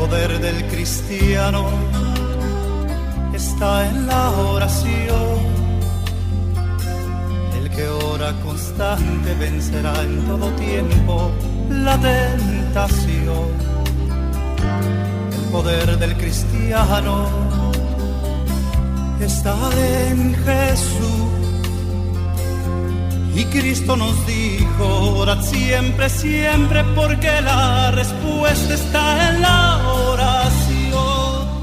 poder del cristiano está en la oración. El que ora constante vencerá en todo tiempo la tentación. El poder del cristiano está en Jesús. Y Cristo nos dijo, orad siempre, siempre, porque la respuesta está en la oración.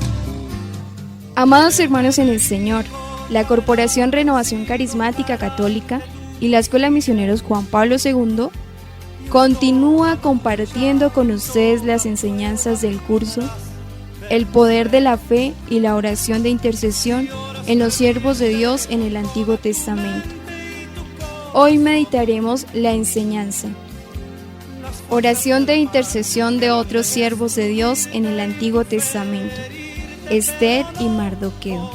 Amados hermanos en el Señor, la Corporación Renovación Carismática Católica y la Escuela Misioneros Juan Pablo II continúa compartiendo con ustedes las enseñanzas del curso El poder de la fe y la oración de intercesión en los siervos de Dios en el Antiguo Testamento. Hoy meditaremos la enseñanza. Oración de intercesión de otros siervos de Dios en el Antiguo Testamento. Esther y Mardoqueo.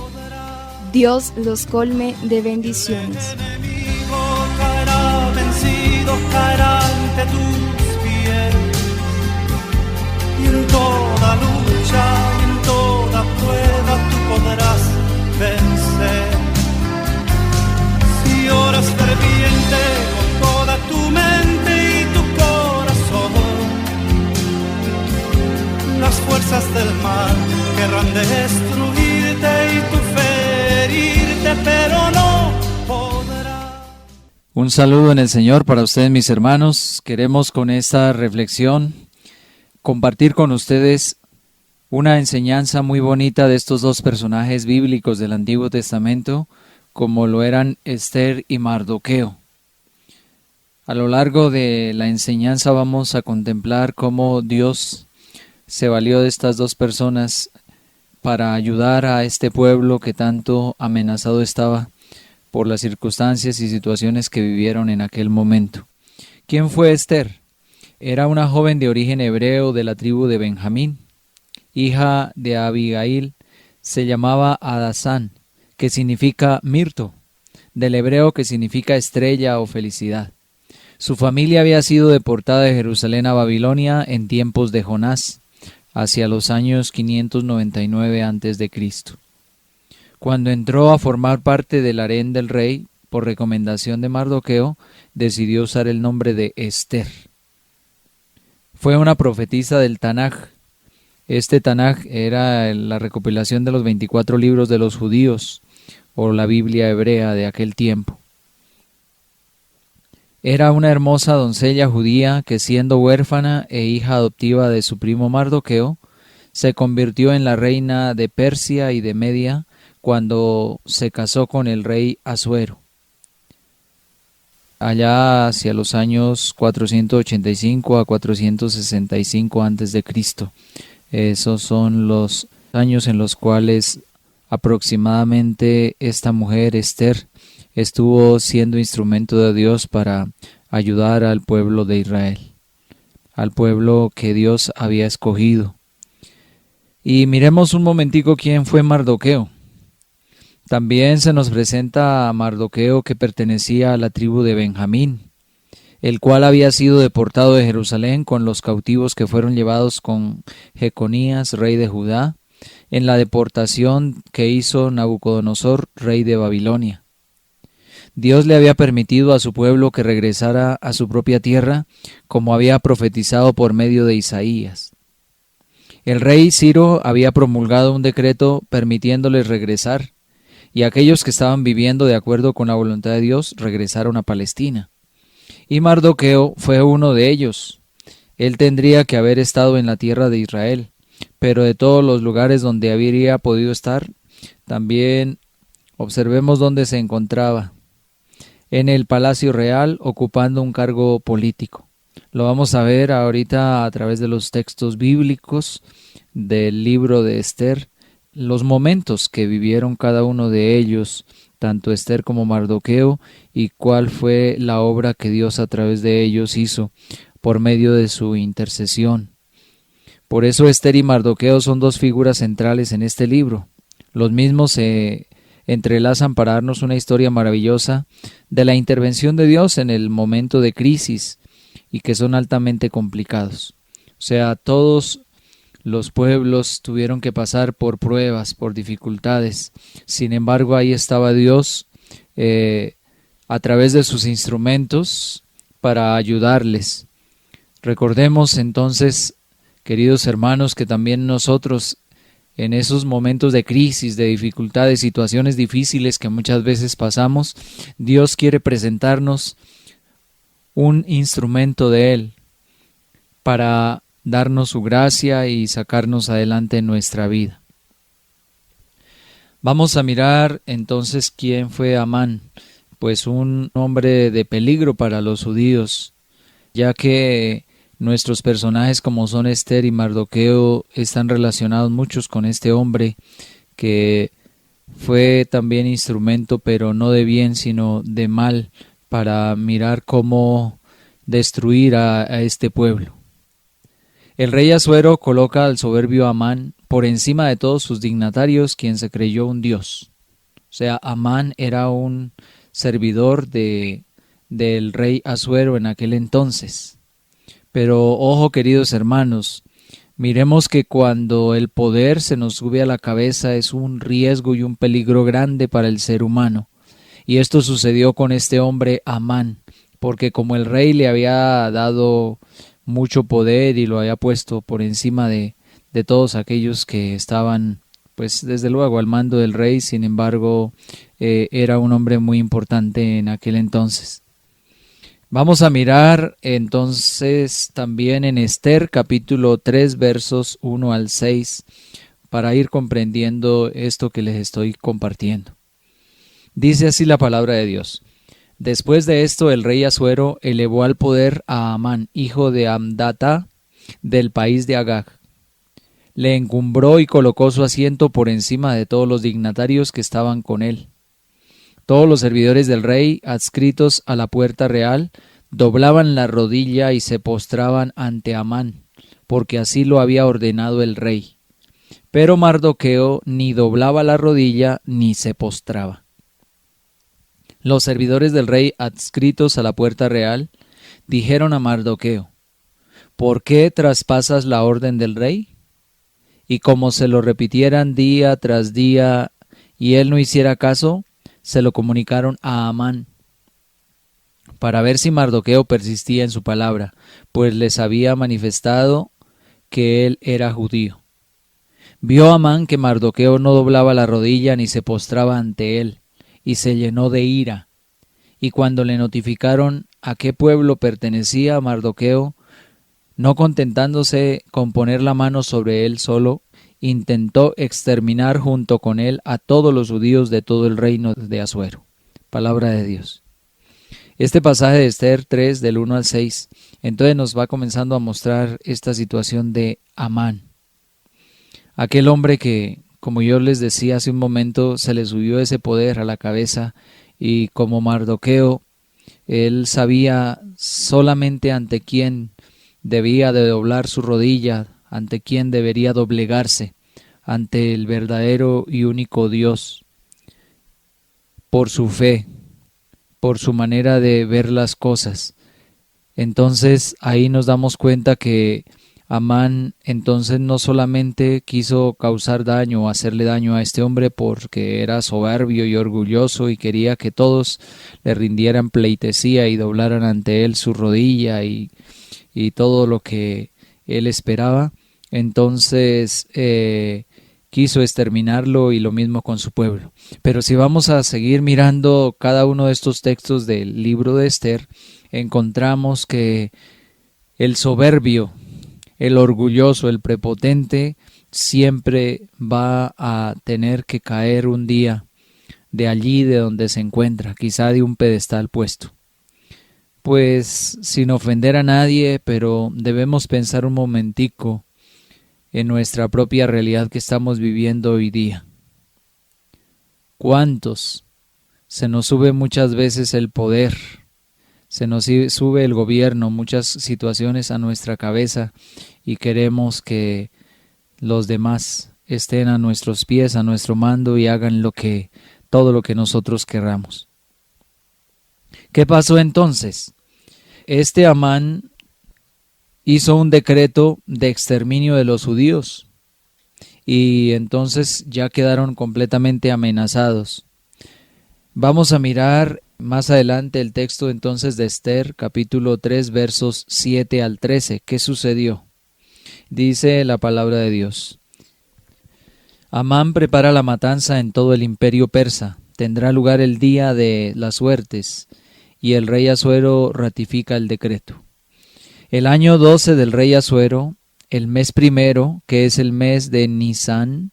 Dios los colme de bendiciones. El enemigo caerá vencido, caerá ante tus pies. Y en toda lucha y en toda prueba tú podrás vencer. Si oras ferviente con toda tu mente y tu corazón, las fuerzas del mal querrán destruirte y tu fe herirte, pero no podrá. Un saludo en el Señor para ustedes, mis hermanos. Queremos con esta reflexión compartir con ustedes una enseñanza muy bonita de estos dos personajes bíblicos del Antiguo Testamento, como lo eran Esther y Mardoqueo. A lo largo de la enseñanza vamos a contemplar cómo Dios se valió de estas dos personas para ayudar a este pueblo que tanto amenazado estaba por las circunstancias y situaciones que vivieron en aquel momento. ¿Quién fue Esther? Era una joven de origen hebreo de la tribu de Benjamín, hija de Abigail. Se llamaba Adasán, que significa mirto, del hebreo que significa estrella o felicidad. Su familia había sido deportada de Jerusalén a Babilonia en tiempos de Jonás, hacia los años 599 a.C. Cuando entró a formar parte del harén del rey, por recomendación de Mardoqueo, decidió usar el nombre de Esther. Fue una profetisa del Tanaj. Este Tanaj era la recopilación de los 24 libros de los judíos, o la Biblia hebrea de aquel tiempo. Era una hermosa doncella judía que, siendo huérfana e hija adoptiva de su primo Mardoqueo, se convirtió en la reina de Persia y de Media cuando se casó con el rey Asuero, allá hacia los años 485 a 465 a.C. Esos son los años en los cuales aproximadamente esta mujer, Esther, estuvo siendo instrumento de Dios para ayudar al pueblo de Israel, al pueblo que Dios había escogido. Y miremos un momentico quién fue Mardoqueo. También se nos presenta a Mardoqueo, que pertenecía a la tribu de Benjamín, el cual había sido deportado de Jerusalén con los cautivos que fueron llevados con Jeconías, rey de Judá, en la deportación que hizo Nabucodonosor, rey de Babilonia. Dios le había permitido a su pueblo que regresara a su propia tierra, como había profetizado por medio de Isaías. El rey Ciro había promulgado un decreto permitiéndoles regresar, y aquellos que estaban viviendo de acuerdo con la voluntad de Dios regresaron a Palestina. Y Mardoqueo fue uno de ellos. Él tendría que haber estado en la tierra de Israel, pero de todos los lugares donde habría podido estar, también observemos dónde se encontraba: en el palacio real, ocupando un cargo político. Lo vamos a ver ahorita a través de los textos bíblicos del libro de Esther, los momentos que vivieron cada uno de ellos, tanto Esther como Mardoqueo, y cuál fue la obra que Dios a través de ellos hizo por medio de su intercesión. Por eso Esther y Mardoqueo son dos figuras centrales en este libro. Los mismos se entrelazan para darnos una historia maravillosa de la intervención de Dios en el momento de crisis y que son altamente complicados. O sea, todos los pueblos tuvieron que pasar por pruebas, por dificultades. Sin embargo, ahí estaba Dios a través de sus instrumentos para ayudarles. Recordemos entonces, queridos hermanos, que también nosotros en esos momentos de crisis, de dificultades, situaciones difíciles que muchas veces pasamos, Dios quiere presentarnos un instrumento de Él para darnos su gracia y sacarnos adelante en nuestra vida. Vamos a mirar entonces quién fue Amán, pues un hombre de peligro para los judíos, ya que nuestros personajes como son Esther y Mardoqueo están relacionados muchos con este hombre que fue también instrumento, pero no de bien sino de mal, para mirar cómo destruir a este pueblo. El rey Asuero coloca al soberbio Amán por encima de todos sus dignatarios, quien se creyó un dios. O sea, Amán era un servidor del rey Asuero en aquel entonces. Pero ojo, queridos hermanos, miremos que cuando el poder se nos sube a la cabeza es un riesgo y un peligro grande para el ser humano. Y esto sucedió con este hombre Amán, porque como el rey le había dado mucho poder y lo había puesto por encima de todos aquellos que estaban, pues desde luego al mando del rey, sin embargo, era un hombre muy importante en aquel entonces. Vamos a mirar entonces también en Esther capítulo 3 versos 1 al 6 para ir comprendiendo esto que les estoy compartiendo. Dice así la palabra de Dios. Después de esto el rey Asuero elevó al poder a Amán, hijo de Amdata, del país de Agag. Le encumbró y colocó su asiento por encima de todos los dignatarios que estaban con él. Todos los servidores del rey, adscritos a la puerta real, doblaban la rodilla y se postraban ante Amán, porque así lo había ordenado el rey. Pero Mardoqueo ni doblaba la rodilla ni se postraba. Los servidores del rey, adscritos a la puerta real, dijeron a Mardoqueo: ¿por qué traspasas la orden del rey? Y como se lo repitieran día tras día y él no hiciera caso, se lo comunicaron a Amán, para ver si Mardoqueo persistía en su palabra, pues les había manifestado que él era judío. Vio Amán que Mardoqueo no doblaba la rodilla ni se postraba ante él, y se llenó de ira. Y cuando le notificaron a qué pueblo pertenecía Mardoqueo, no contentándose con poner la mano sobre él solo, intentó exterminar junto con él a todos los judíos de todo el reino de Asuero. Palabra de Dios. Este pasaje de Esther 3 del 1 al 6, entonces nos va comenzando a mostrar esta situación de Amán. Aquel hombre que, como yo les decía hace un momento, se le subió ese poder a la cabeza y como Mardoqueo, él sabía solamente ante quién debía de doblar su rodilla, ante quién debería doblegarse, ante el verdadero y único Dios, por su fe, por su manera de ver las cosas. Entonces ahí nos damos cuenta que Amán entonces no solamente quiso causar daño o hacerle daño a este hombre porque era soberbio y orgulloso y quería que todos le rindieran pleitesía y doblaran ante él su rodilla y todo lo que él esperaba, entonces quiso exterminarlo y lo mismo con su pueblo. Pero si vamos a seguir mirando cada uno de estos textos del libro de Esther, encontramos que el soberbio, el orgulloso, el prepotente, siempre va a tener que caer un día de allí de donde se encuentra, quizá de un pedestal puesto. Pues sin ofender a nadie, pero debemos pensar un momentico en nuestra propia realidad que estamos viviendo hoy día. ¿Cuántos se nos sube muchas veces el poder? Se nos sube el gobierno, muchas situaciones a nuestra cabeza y queremos que los demás estén a nuestros pies, a nuestro mando y hagan todo lo que nosotros querramos. ¿Qué pasó entonces? Este Amán hizo un decreto de exterminio de los judíos y entonces ya quedaron completamente amenazados. Vamos a mirar más adelante el texto entonces de Esther, capítulo 3, versos 7 al 13. ¿Qué sucedió? Dice la palabra de Dios. Amán prepara la matanza en todo el imperio persa. Tendrá lugar el día de las suertes, y el rey Asuero ratifica el decreto. El año 12 del rey Asuero, el mes primero, que es el mes de Nisán,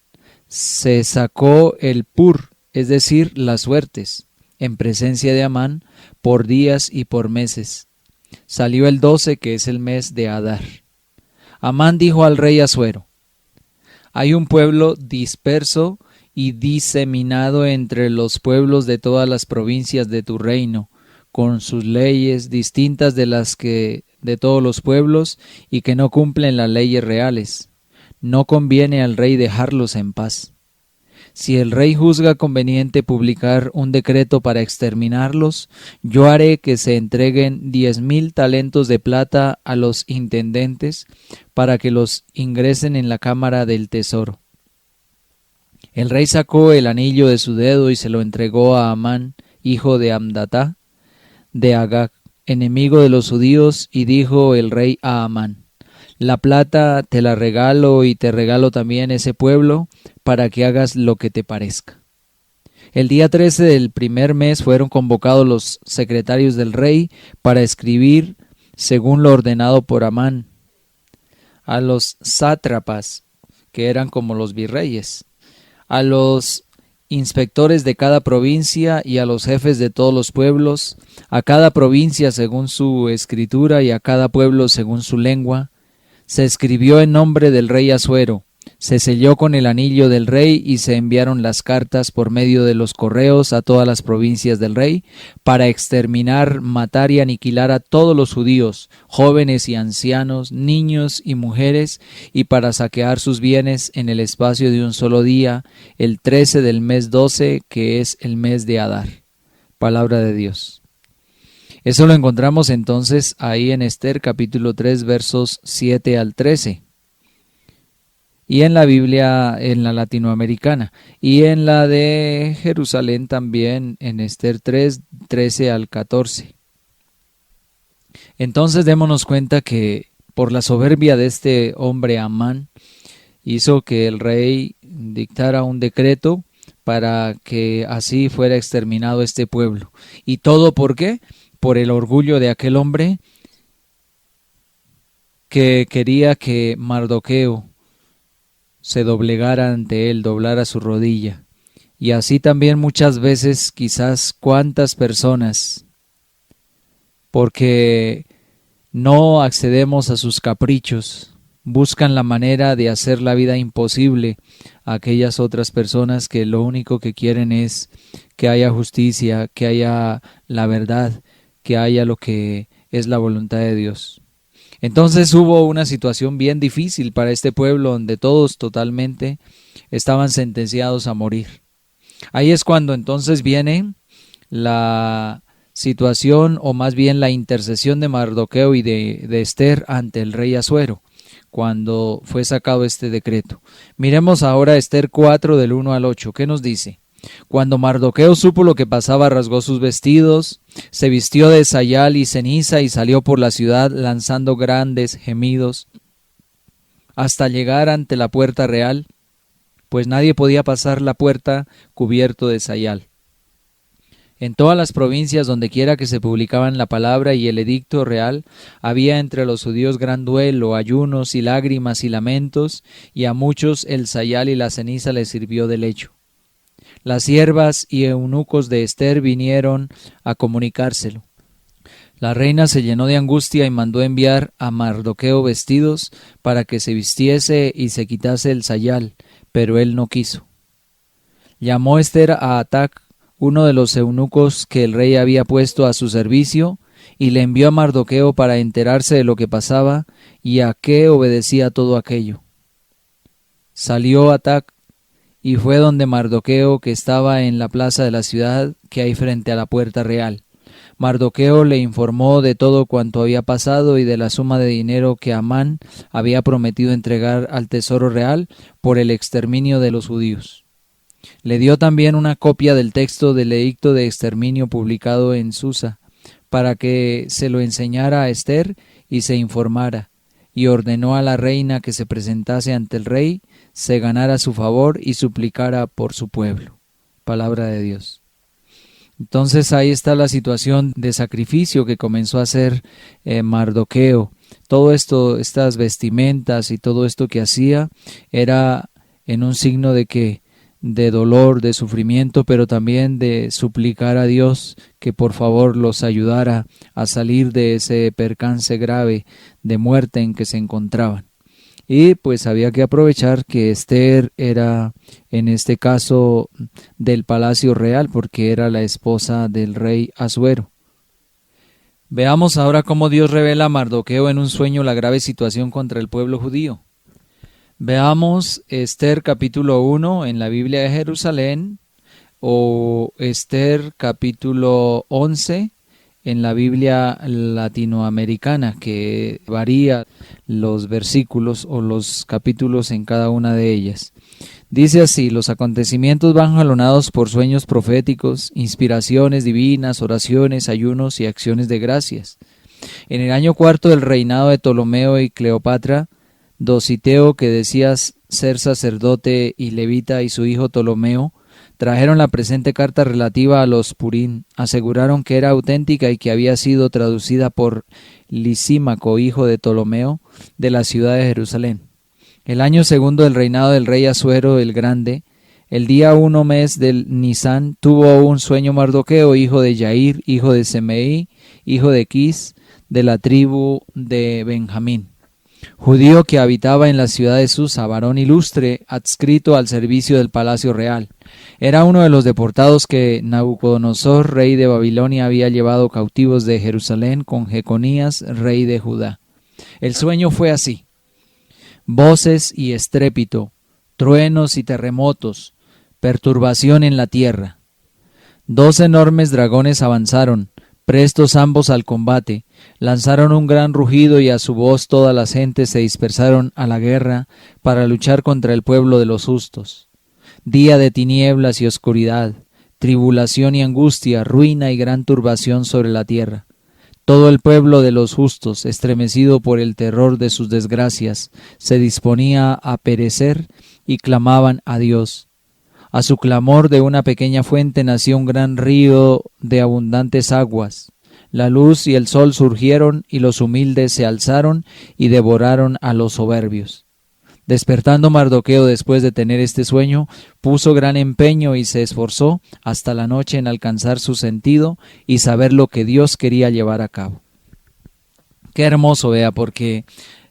se sacó el pur, es decir, las suertes, en presencia de Amán, por días y por meses. Salió el 12, que es el mes de Adar. Amán dijo al rey Asuero: hay un pueblo disperso y diseminado entre los pueblos de todas las provincias de tu reino, con sus leyes distintas de las que de todos los pueblos, y que no cumplen las leyes reales. No conviene al rey dejarlos en paz. Si el rey juzga conveniente publicar un decreto para exterminarlos, yo haré que se entreguen 10,000 talentos de plata a los intendentes para que los ingresen en la cámara del tesoro. El rey sacó el anillo de su dedo y se lo entregó a Amán, hijo de Amdatá, de Agag, enemigo de los judíos, y dijo el rey a Amán: la plata te la regalo y te regalo también ese pueblo para que hagas lo que te parezca. El día 13 del primer mes fueron convocados los secretarios del rey para escribir según lo ordenado por Amán a los sátrapas, que eran como los virreyes, a los inspectores de cada provincia y a los jefes de todos los pueblos, a cada provincia según su escritura y a cada pueblo según su lengua. Se escribió en nombre del rey Asuero, se selló con el anillo del rey y se enviaron las cartas por medio de los correos a todas las provincias del rey para exterminar, matar y aniquilar a todos los judíos, jóvenes y ancianos, niños y mujeres, y para saquear sus bienes en el espacio de un solo día, el 13 del mes 12, que es el mes de Adar. Palabra de Dios. Eso lo encontramos entonces ahí en Esther capítulo 3 versos 7 al 13 y en la Biblia, en la latinoamericana, y en la de Jerusalén también en Esther 3, 13 al 14. Entonces démonos cuenta que por la soberbia de este hombre Amán hizo que el rey dictara un decreto para que así fuera exterminado este pueblo. ¿Y todo por qué? Por el orgullo de aquel hombre que quería que Mardoqueo se doblegara ante él, doblara su rodilla. Y así también muchas veces, quizás cuántas personas, porque no accedemos a sus caprichos, buscan la manera de hacer la vida imposible a aquellas otras personas que lo único que quieren es que haya justicia, que haya la verdad, que haya lo que es la voluntad de Dios. Entonces hubo una situación bien difícil para este pueblo donde todos totalmente estaban sentenciados a morir. Ahí es cuando entonces viene la situación, o más bien la intercesión de Mardoqueo y de Esther ante el rey Asuero, cuando fue sacado este decreto. Miremos ahora Esther 4 del 1 al 8. ¿Qué nos dice? Cuando Mardoqueo supo lo que pasaba, rasgó sus vestidos, se vistió de sayal y ceniza y salió por la ciudad lanzando grandes gemidos hasta llegar ante la puerta real, pues nadie podía pasar la puerta cubierto de sayal. En todas las provincias donde quiera que se publicaban la palabra y el edicto real, había entre los judíos gran duelo, ayunos y lágrimas y lamentos, y a muchos el sayal y la ceniza les sirvió de lecho. Las siervas y eunucos de Esther vinieron a comunicárselo. La reina se llenó de angustia y mandó enviar a Mardoqueo vestidos para que se vistiese y se quitase el sayal, pero él no quiso. Llamó Esther a Atac, uno de los eunucos que el rey había puesto a su servicio, y le envió a Mardoqueo para enterarse de lo que pasaba y a qué obedecía todo aquello. Salió Atac y fue donde Mardoqueo, que estaba en la plaza de la ciudad que hay frente a la puerta real. Mardoqueo le informó de todo cuanto había pasado y de la suma de dinero que Amán había prometido entregar al tesoro real por el exterminio de los judíos. Le dio también una copia del texto del edicto de exterminio publicado en Susa, para que se lo enseñara a Ester y se informara, y ordenó a la reina que se presentase ante el rey, se ganara su favor y suplicara por su pueblo. Palabra de Dios. Entonces ahí está la situación de sacrificio que comenzó a hacer Mardoqueo. Todo esto, estas vestimentas y todo esto que hacía era en un signo de que de dolor, de sufrimiento, pero también de suplicar a Dios que por favor los ayudara a salir de ese percance grave de muerte en que se encontraban. Y pues había que aprovechar que Ester era en este caso del palacio real porque era la esposa del rey Asuero. Veamos ahora cómo Dios revela a Mardoqueo en un sueño la grave situación contra el pueblo judío. Veamos Ester capítulo 1 en la Biblia de Jerusalén o Ester capítulo 11 en la Biblia latinoamericana, que varía los versículos o los capítulos en cada una de ellas. Dice así: los acontecimientos van jalonados por sueños proféticos, inspiraciones divinas, oraciones, ayunos y acciones de gracias. En el año 4 del reinado de Ptolomeo y Cleopatra, Dositeo, que decía ser sacerdote y levita, y su hijo Ptolomeo, trajeron la presente carta relativa a los Purín, aseguraron que era auténtica y que había sido traducida por Lisímaco, hijo de Ptolomeo, de la ciudad de Jerusalén. El año segundo del reinado del rey Asuero el Grande, el día 1 mes del Nisán, tuvo un sueño Mardoqueo, hijo de Yair, hijo de Semeí, hijo de Quis, de la tribu de Benjamín, judío que habitaba en la ciudad de Susa, varón ilustre, adscrito al servicio del palacio real. Era uno de los deportados que Nabucodonosor, rey de Babilonia, había llevado cautivos de Jerusalén con Jeconías, rey de Judá. El sueño fue así: voces y estrépito, truenos y terremotos, perturbación en la tierra. 2 enormes dragones avanzaron, prestos ambos al combate, lanzaron un gran rugido y a su voz todas las gentes se dispersaron a la guerra para luchar contra el pueblo de los justos. Día de tinieblas y oscuridad, tribulación y angustia, ruina y gran turbación sobre la tierra. Todo el pueblo de los justos, estremecido por el terror de sus desgracias, se disponía a perecer y clamaban a Dios. A su clamor de una pequeña fuente nació un gran río de abundantes aguas. La luz y el sol surgieron y los humildes se alzaron y devoraron a los soberbios. Despertando Mardoqueo después de tener este sueño, puso gran empeño y se esforzó hasta la noche en alcanzar su sentido y saber lo que Dios quería llevar a cabo. Qué hermoso, vea, porque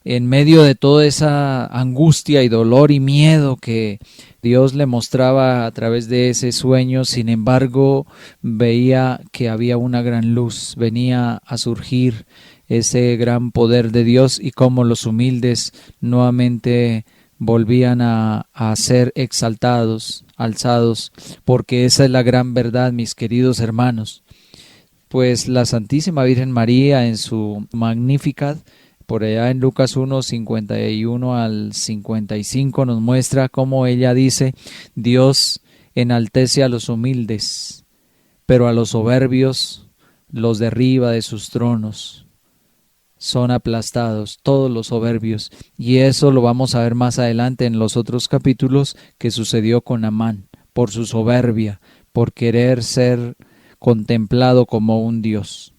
en medio de toda esa angustia y dolor y miedo que Dios le mostraba a través de ese sueño, sin embargo, veía que había una gran luz, venía a surgir ese gran poder de Dios y cómo los humildes nuevamente volvían a ser exaltados, alzados, porque esa es la gran verdad, mis queridos hermanos. Pues la Santísima Virgen María en su Magnificat, por allá en Lucas 1, 51 al 55, nos muestra cómo ella dice: Dios enaltece a los humildes, pero a los soberbios los derriba de sus tronos. Son aplastados todos los soberbios, y eso lo vamos a ver más adelante en los otros capítulos que sucedió con Amán, por su soberbia, por querer ser contemplado como un dios.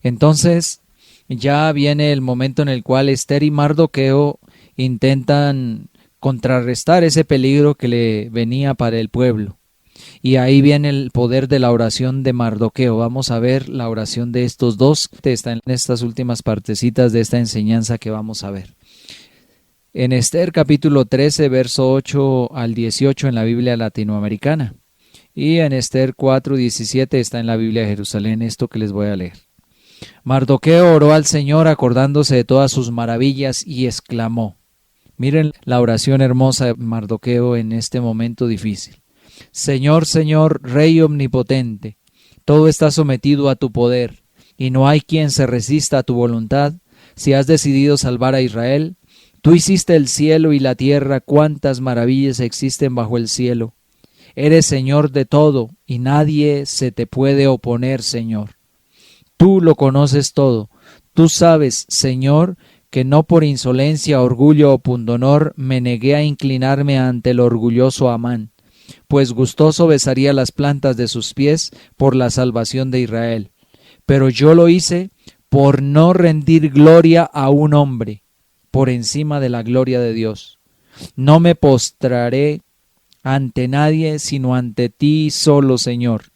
Entonces ya viene el momento en el cual Ester y Mardoqueo intentan contrarrestar ese peligro que le venía para el pueblo. Y ahí viene el poder de la oración de Mardoqueo. Vamos a ver la oración de estos dos, que está en estas últimas partecitas de esta enseñanza que vamos a ver. En Ester capítulo 13, verso 8 al 18 en la Biblia latinoamericana. Y en Ester 4, 17 está en la Biblia de Jerusalén esto que les voy a leer. Mardoqueo oró al Señor acordándose de todas sus maravillas y exclamó. Miren la oración hermosa de Mardoqueo en este momento difícil. Señor, Señor, Rey omnipotente, todo está sometido a tu poder. y no hay quien se resista a tu voluntad. Si has decidido salvar a Israel, tú hiciste el cielo y la tierra, cuántas maravillas existen bajo el cielo. Eres Señor de todo, y nadie se te puede oponer, Señor. Tú lo conoces todo. Tú sabes, Señor, que no por insolencia, orgullo o pundonor me negué a inclinarme ante el orgulloso Amán, pues gustoso besaría las plantas de sus pies por la salvación de Israel. Pero yo lo hice por no rendir gloria a un hombre por encima de la gloria de Dios. No me postraré ante nadie sino ante ti solo, Señor,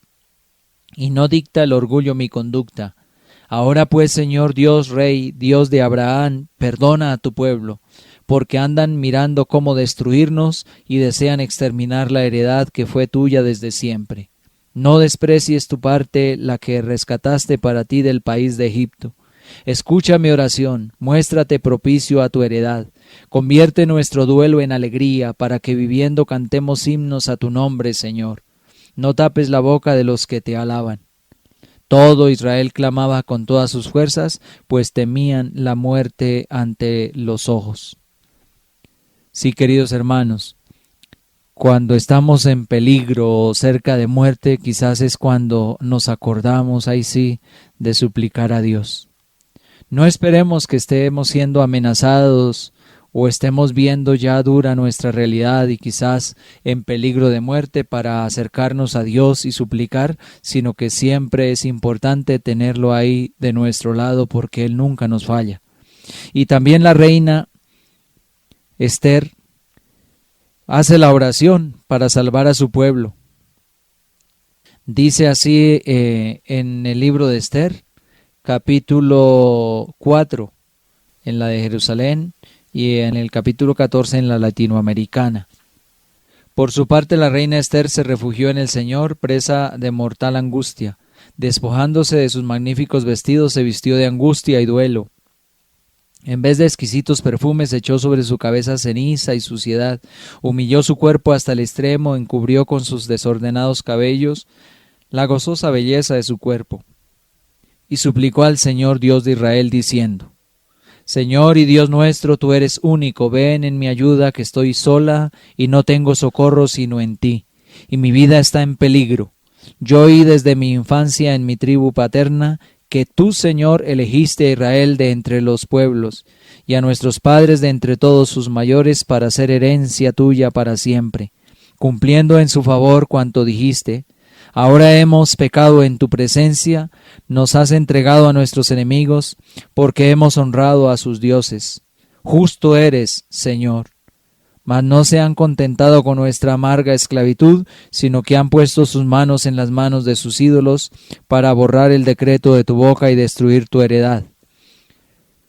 y no dicta el orgullo mi conducta. Ahora pues, Señor Dios Rey, Dios de Abraham, perdona a tu pueblo, porque andan mirando cómo destruirnos y desean exterminar la heredad que fue tuya desde siempre. No desprecies tu parte, la que rescataste para ti del país de Egipto. Escucha mi oración, muéstrate propicio a tu heredad. Convierte nuestro duelo en alegría, para que viviendo cantemos himnos a tu nombre, Señor. No tapes la boca de los que te alaban. Todo Israel clamaba con todas sus fuerzas, pues temían la muerte ante los ojos. Sí, queridos hermanos, cuando estamos en peligro o cerca de muerte, quizás es cuando nos acordamos, ahí sí, de suplicar a Dios. No esperemos que estemos siendo amenazados o estemos viendo ya dura nuestra realidad y quizás en peligro de muerte para acercarnos a Dios y suplicar, sino que siempre es importante tenerlo ahí de nuestro lado porque Él nunca nos falla. Y también la reina Esther hace la oración para salvar a su pueblo. Dice así en el libro de Esther, capítulo 4, en la de Jerusalén, y en el capítulo 14 en la latinoamericana. Por su parte, la reina Esther se refugió en el Señor, presa de mortal angustia. Despojándose de sus magníficos vestidos, se vistió de angustia y duelo. En vez de exquisitos perfumes, echó sobre su cabeza ceniza y suciedad, humilló su cuerpo hasta el extremo, encubrió con sus desordenados cabellos la gozosa belleza de su cuerpo, y suplicó al Señor Dios de Israel, diciendo: Señor y Dios nuestro, tú eres único, ven en mi ayuda, que estoy sola y no tengo socorro sino en ti, y mi vida está en peligro. Yo oí desde mi infancia en mi tribu paterna que tú, Señor, elegiste a Israel de entre los pueblos, y a nuestros padres de entre todos sus mayores, para ser herencia tuya para siempre, cumpliendo en su favor cuanto dijiste. Ahora hemos pecado en tu presencia, nos has entregado a nuestros enemigos, porque hemos honrado a sus dioses. Justo eres, Señor. Mas no se han contentado con nuestra amarga esclavitud, sino que han puesto sus manos en las manos de sus ídolos, para borrar el decreto de tu boca y destruir tu heredad,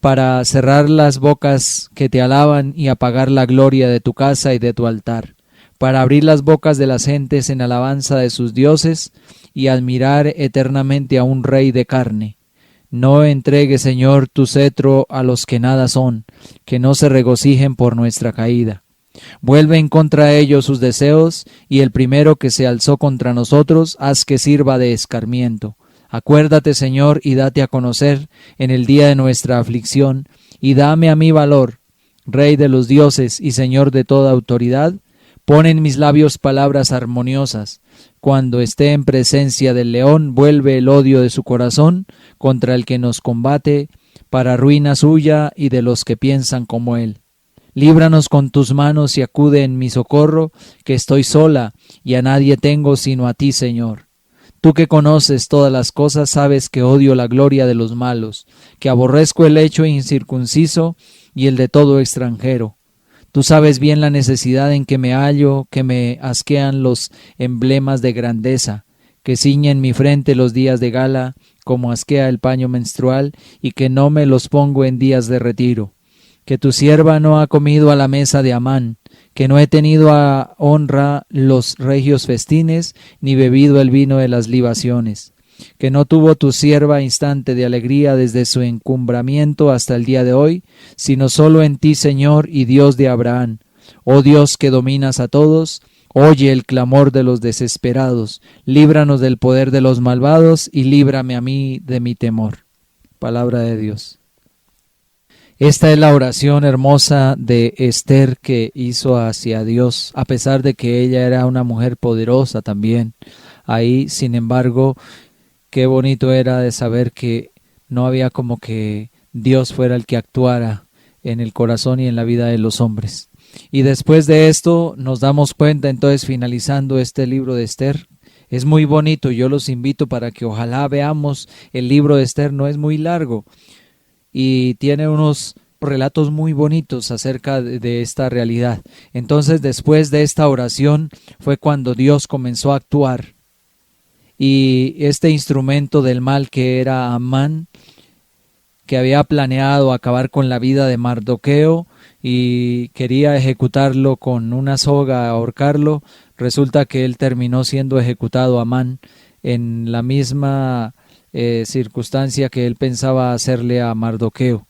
para cerrar las bocas que te alaban y apagar la gloria de tu casa y de tu altar, para abrir las bocas de las gentes en alabanza de sus dioses y admirar eternamente a un rey de carne. No entregue, Señor, tu cetro a los que nada son, que no se regocijen por nuestra caída. Vuelve en contra de ellos sus deseos, y el primero que se alzó contra nosotros, haz que sirva de escarmiento. Acuérdate, Señor, y date a conocer en el día de nuestra aflicción, y dame a mí valor, Rey de los dioses y Señor de toda autoridad. Pon en mis labios palabras armoniosas. Cuando esté en presencia del león, vuelve el odio de su corazón contra el que nos combate, para ruina suya y de los que piensan como él. Líbranos con tus manos y acude en mi socorro, que estoy sola y a nadie tengo sino a ti, Señor. Tú que conoces todas las cosas, sabes que odio la gloria de los malos, que aborrezco el hecho incircunciso y el de todo extranjero. Tú sabes bien la necesidad en que me hallo, que me asquean los emblemas de grandeza, que ciñen mi frente los días de gala, como asquea el paño menstrual, y que no me los pongo en días de retiro. Que tu sierva no ha comido a la mesa de Amán, que no he tenido a honra los regios festines, ni bebido el vino de las libaciones. Que no tuvo tu sierva instante de alegría desde su encumbramiento hasta el día de hoy, sino solo en ti, Señor y Dios de Abraham. Oh Dios que dominas a todos, Oye el clamor de los desesperados, líbranos del poder de los malvados y líbrame a mí de mi temor. Palabra de Dios. Esta es la oración hermosa de Esther que hizo hacia Dios, a pesar de que ella era una mujer poderosa también. Ahí, sin embargo, qué bonito era de saber que no había como que Dios fuera el que actuara en el corazón y en la vida de los hombres. Y después de esto nos damos cuenta, entonces, finalizando este libro de Esther, es muy bonito. Yo los invito para que ojalá veamos el libro de Esther. No es muy largo y tiene unos relatos muy bonitos acerca de esta realidad. Entonces, después de esta oración fue cuando Dios comenzó a actuar, y este instrumento del mal que era Amán, que había planeado acabar con la vida de Mardoqueo y quería ejecutarlo con una soga, ahorcarlo, resulta que él terminó siendo ejecutado, Amán, en la misma circunstancia que él pensaba hacerle a Mardoqueo.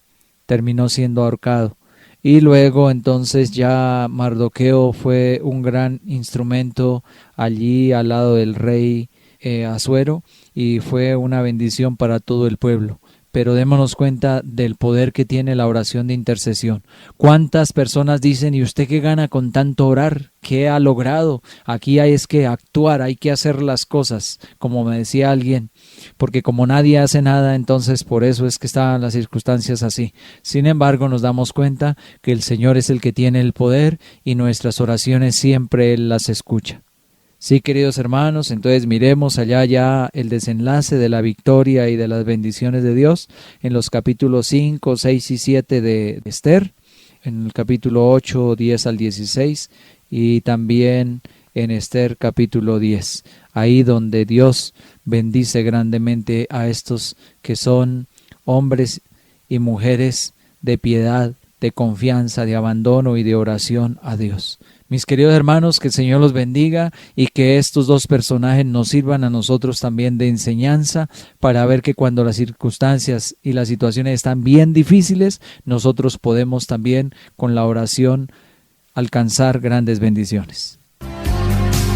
Terminó siendo ahorcado. Y luego entonces ya Mardoqueo fue un gran instrumento allí al lado del rey Asuero, y fue una bendición para todo el pueblo. Pero démonos cuenta del poder que tiene la oración de intercesión. ¿Cuántas personas dicen, y usted qué gana con tanto orar? ¿Qué ha logrado? Aquí hay es que actuar, hay que hacer las cosas, como me decía alguien, porque como nadie hace nada, entonces por eso es que están las circunstancias así. Sin embargo, nos damos cuenta que el Señor es el que tiene el poder, y nuestras oraciones siempre Él las escucha. Sí, queridos hermanos, entonces miremos allá ya el desenlace de la victoria y de las bendiciones de Dios en los capítulos 5, 6 y 7 de Esther, en el capítulo 8, 10 al 16, y también en Esther capítulo 10, ahí donde Dios bendice grandemente a estos que son hombres y mujeres de piedad, de confianza, de abandono y de oración a Dios. Mis queridos hermanos, que el Señor los bendiga y que estos dos personajes nos sirvan a nosotros también de enseñanza para ver que cuando las circunstancias y las situaciones están bien difíciles, nosotros podemos también con la oración alcanzar grandes bendiciones.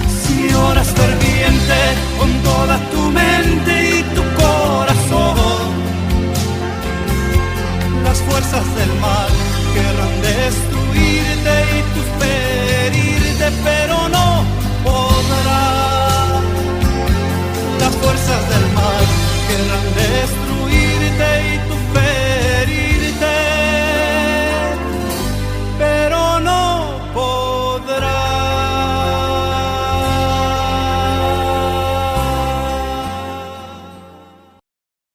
Si oras ferviente con toda tu mente y tu corazón, las fuerzas del mal querrán destruirte y tus pero no podrá. Las fuerzas del